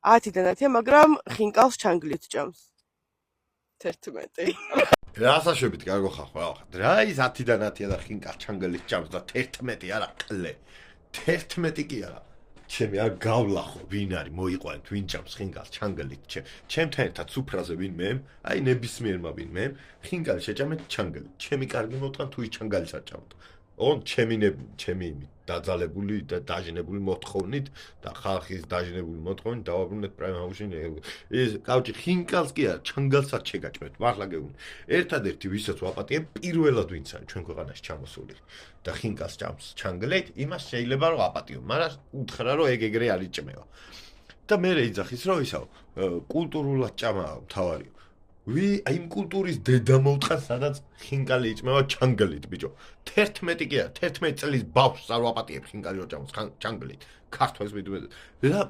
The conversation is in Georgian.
10-დან 10-ია, მაგრამ ხინკალს ჩანგლით ჭამს. 11. რასაშვებით კარგო ხარ, რა ის 10-დან 10-ია და ხინკალს ჩანგლით ჭამს და 11 არა ყლე. 11 კი არა. ჩემი არ გავლახო, ვინ არის მოიყვანეთ, ვინ ჭამს ხინკალს ჩანგლით. ჩემთან ერთად სუფრაზე ვინმე, აი ნებისმიერმა ვინმე, ხინკალი შეჭამეთ ჩანგლით. ჩემი კარგი მოტყან თუ ის ჩანგალის არ ჭამთ. ჩემი დაძალებული და დაჟინებული მოთხოვნით და ხალხის დაჟინებული მოთხოვნით დავაბრუნეთ პრაიმაუში ეს კავჭი ხინკალს კი არა ჩანგალსაც შეგაჭმეთ მართლა გეუბნი ერთადერთი ვისაც ვაპატიებ პირველად ვინც არის ჩვენ ქვეყანაში ჩამოსული და ხინკალს ჭამს ჩანგლით იმას შეიძლება რომ აპატიო მაგრამ უთხრა რომ ეგრე არ იჭმევა და მე ეძახის რომ ისაო კულტურულად ჭამაა თავარიო აი იმ კულტურის დედა მოუთხარ სადაც ხინკალი იჭმევა ჩანგლით ბიჭო 11 კი არა 11 წლის ბავშვს არ ვაპატიებ ხინკალი რო ჭამს ჩანგლით ქართველს მიდმე რა